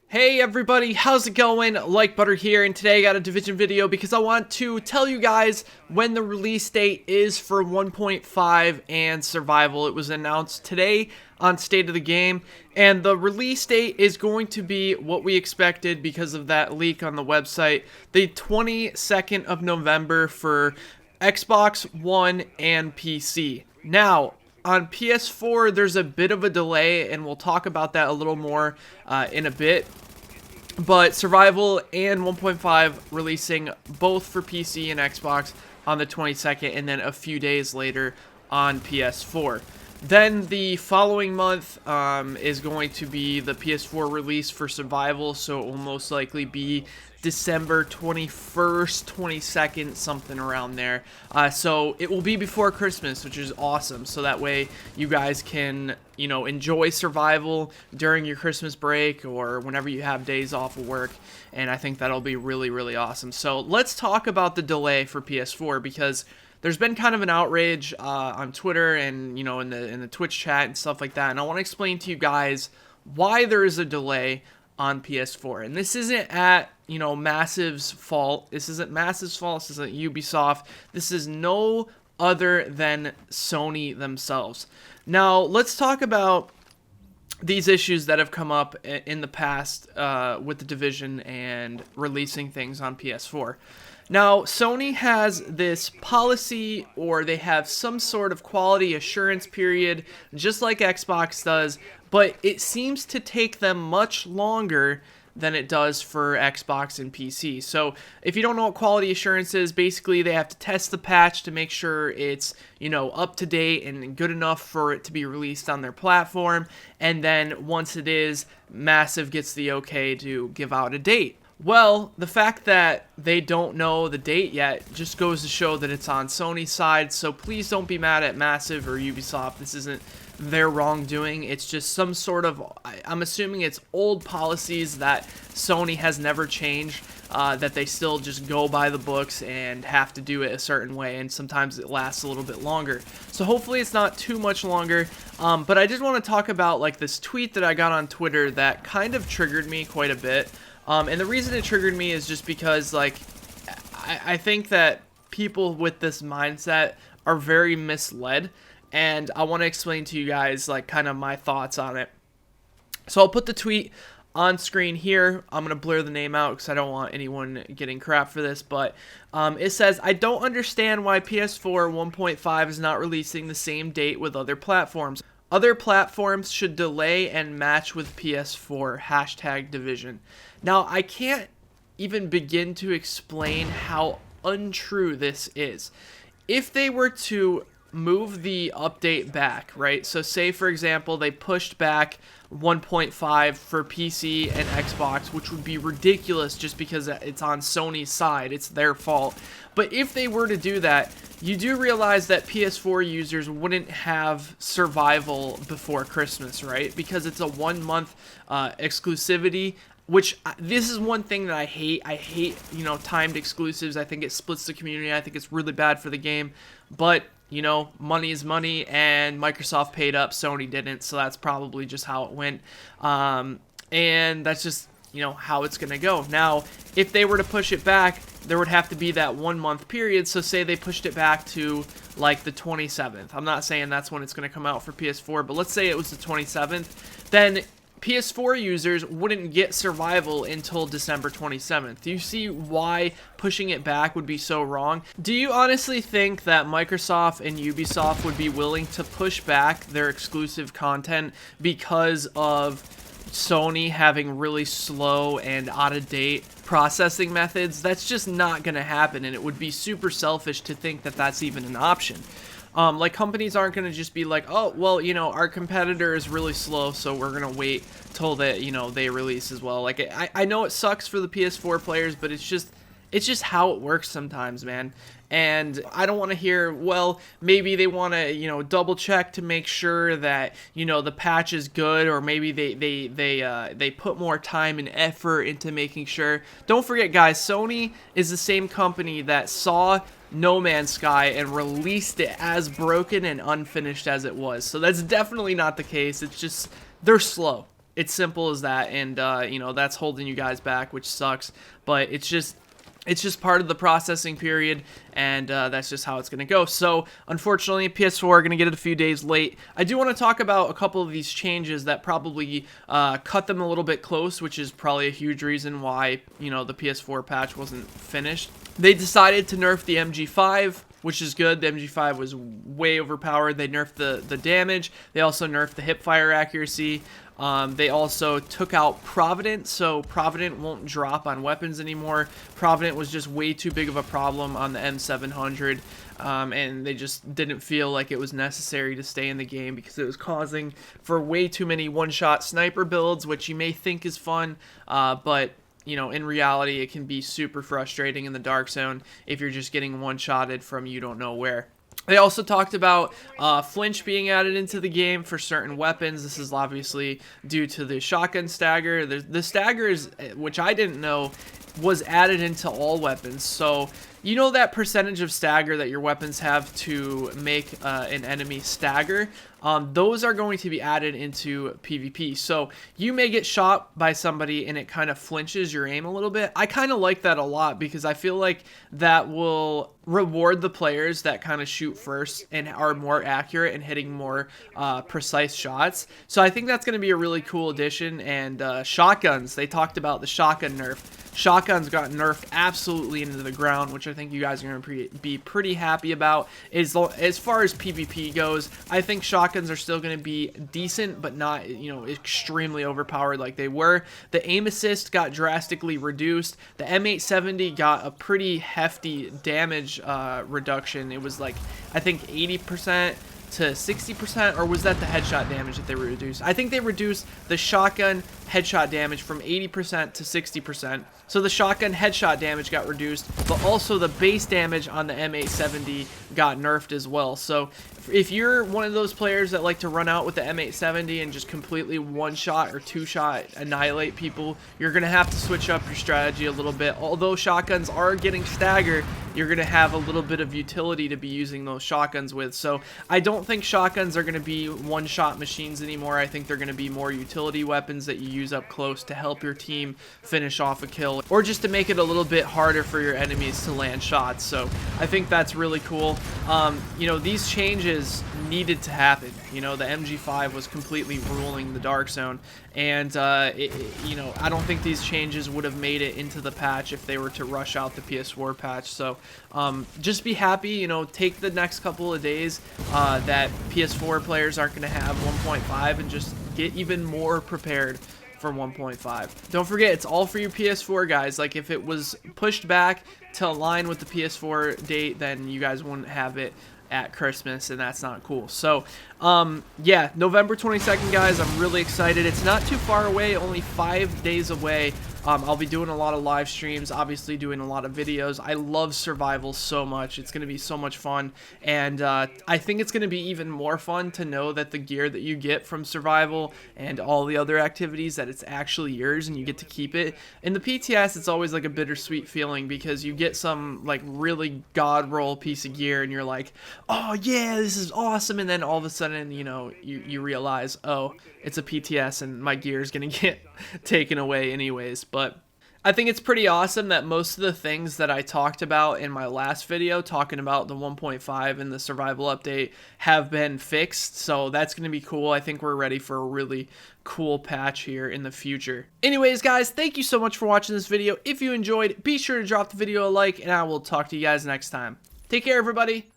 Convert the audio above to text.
Hey everybody, how's it going? Like Butter here, and today I got a Division video because I want to tell you guys when the release date is for 1.5 and Survival. It was announced today on State of the Game, and the release date is going to be what we expected because of that leak on the website. The 22nd of November for Xbox One and PC. Now, on PS4, there's a bit of a delay, and we'll talk about that a little more in a bit. But Survival and 1.5 releasing both for PC and Xbox on the 22nd, and then a few days later on PS4. Then the following month is going to be the PS4 release for Survival, so it will most likely be December 21st, 22nd, something around there. So it will be before Christmas, which is awesome. So that way you guys can, enjoy Survival during your Christmas break or whenever you have days off of work. And I think that'll be really, really awesome. So let's talk about the delay for PS4 because there's been kind of an outrage on Twitter and, in the Twitch chat and stuff like that. And I want to explain to you guys why there is a delay on PS4. And this isn't at, Massive's fault. This isn't Massive's fault. This isn't Ubisoft. This is no other than Sony themselves. Now, let's talk about these issues that have come up in the past with the Division and releasing things on PS4. Now, Sony has this policy, or they have some sort of quality assurance period, just like Xbox does, but it seems to take them much longer than it does for Xbox and PC. So if you don't know what quality assurance is, basically they have to test the patch to make sure it's, up to date and good enough for it to be released on their platform. And then once it is, Massive gets the okay to give out a date. Well, the fact that they don't know the date yet just goes to show that it's on Sony's side, so please don't be mad at Massive or Ubisoft. This isn't their wrongdoing. It's just some sort of, I'm assuming it's old policies that Sony has never changed, that they still just go by the books and have to do it a certain way, and sometimes it lasts a little bit longer. So hopefully it's not too much longer, but I did want to talk about this tweet that I got on Twitter that kind of triggered me quite a bit. And the reason it triggered me is just because, I think that people with this mindset are very misled, and I want to explain to you guys, kind of my thoughts on it. So I'll put the tweet on screen here. I'm going to blur the name out because I don't want anyone getting crap for this, but it says, "I don't understand why PS4 1.5 is not releasing the same date with other platforms. Other platforms should delay and match with PS4, hashtag Division." Now, I can't even begin to explain how untrue this is. If they were to move the update back, right? So say, for example, they pushed back 1.5 for PC and Xbox, which would be ridiculous just because it's on Sony's side. It's their fault. But if they were to do that, you do realize that PS4 users wouldn't have Survival before Christmas, right? Because it's a 1-month exclusivity, which this is one thing that I hate. I hate, timed exclusives. I think it splits the community. I think it's really bad for the game. But, money is money, and Microsoft paid up, Sony didn't, so that's probably just how it went. And that's just, how it's going to go. Now, if they were to push it back, there would have to be that 1-month period. So say they pushed it back to, the 27th. I'm not saying that's when it's going to come out for PS4, but let's say it was the 27th. Then PS4 users wouldn't get Survival until December 27th. Do you see why pushing it back would be so wrong? Do you honestly think that Microsoft and Ubisoft would be willing to push back their exclusive content because of Sony having really slow and out-of-date processing methods? That's just not going to happen, and it would be super selfish to think that that's even an option. Companies aren't going to just be like, oh, well, our competitor is really slow, so we're going to wait till that, they release as well. I know it sucks for the PS4 players, but it's just how it works sometimes, man. And I don't want to hear, well, maybe they want to, double check to make sure that, the patch is good, or maybe they put more time and effort into making sure. Don't forget, guys, Sony is the same company that saw No Man's Sky and released it as broken and unfinished as it was. So that's definitely not the case. It's just, they're slow. It's simple as that, and you know, that's holding you guys back, which sucks, but it's just part of the processing period, and that's just how it's going to go. So, unfortunately, PS4 are going to get it a few days late. I do want to talk about a couple of these changes that probably cut them a little bit close, which is probably a huge reason why, you know, the PS4 patch wasn't finished. They decided to nerf the MG5, which is good. The MG5 was way overpowered. They nerfed the damage. They also nerfed the hipfire accuracy. They also took out Provident, so Provident won't drop on weapons anymore. Provident was just way too big of a problem on the M700, and they just didn't feel like it was necessary to stay in the game because it was causing for way too many one-shot sniper builds, which you may think is fun, but you know, in reality, it can be super frustrating in the Dark Zone if you're just getting one-shotted from you don't know where. They also talked about flinch being added into the game for certain weapons. This is obviously due to the shotgun stagger. The stagger is, which I didn't know, was added into all weapons. So you know that percentage of stagger that your weapons have to make an enemy stagger? Those are going to be added into PvP. So you may get shot by somebody and it kind of flinches your aim a little bit. I kind of like that a lot because I feel like that will reward the players that kind of shoot first and are more accurate and hitting more precise shots. So I think that's going to be a really cool addition. And shotguns, they talked about the shotgun nerf. Shotguns got nerfed absolutely into the ground, which I think you guys are going to be pretty happy about. As far as PvP goes, I think shotguns are still going to be decent, but not, you know, extremely overpowered like they were. The aim assist got drastically reduced. The M870 got a pretty hefty damage reduction. It was like, I think 80% to 60%, or was that the headshot damage that they reduced? I think they reduced the shotgun headshot damage from 80% to 60%. So the shotgun headshot damage got reduced, but also the base damage on the M870 got nerfed as well. So if you're one of those players that like to run out with the M870 and just completely one-shot or two-shot annihilate people, you're going to have to switch up your strategy a little bit. Although shotguns are getting staggered, you're going to have a little bit of utility to be using those shotguns with. So I don't think shotguns are going to be one-shot machines anymore. I think they're going to be more utility weapons that you use up close to help your team finish off a kill, or just to make it a little bit harder for your enemies to land shots. So I think that's really cool. You know, these changes needed to happen. You know, the MG5 was completely ruling the Dark Zone, and you know, I don't think these changes would have made it into the patch if they were to rush out the PS4 patch. So just be happy, you know, take the next couple of days that PS4 players aren't going to have 1.5 and just get even more prepared for 1.5. Don't forget, it's all for you PS4 guys. Like, if it was pushed back to align with the PS4 date, then you guys wouldn't have it at Christmas, and that's not cool. So yeah, November 22nd, guys, I'm really excited. It's not too far away, only 5 days away. I'll be doing a lot of live streams, obviously doing a lot of videos. I love survival so much. It's going to be so much fun, and I think it's going to be even more fun to know that the gear that you get from survival and all the other activities, that it's actually yours and you get to keep it. In the PTS, it's always like a bittersweet feeling because you get some like really god roll piece of gear and you're like, oh yeah, this is awesome, and then all of a sudden, you know, you realize, oh, it's a PTS and my gear is going to get taken away anyways. But I think it's pretty awesome that most of the things that I talked about in my last video, talking about the 1.5 and the survival update, have been fixed. So that's going to be cool. I think we're ready for a really cool patch here in the future. Anyways, guys, thank you so much for watching this video. If you enjoyed, be sure to drop the video a like, and I will talk to you guys next time. Take care, everybody.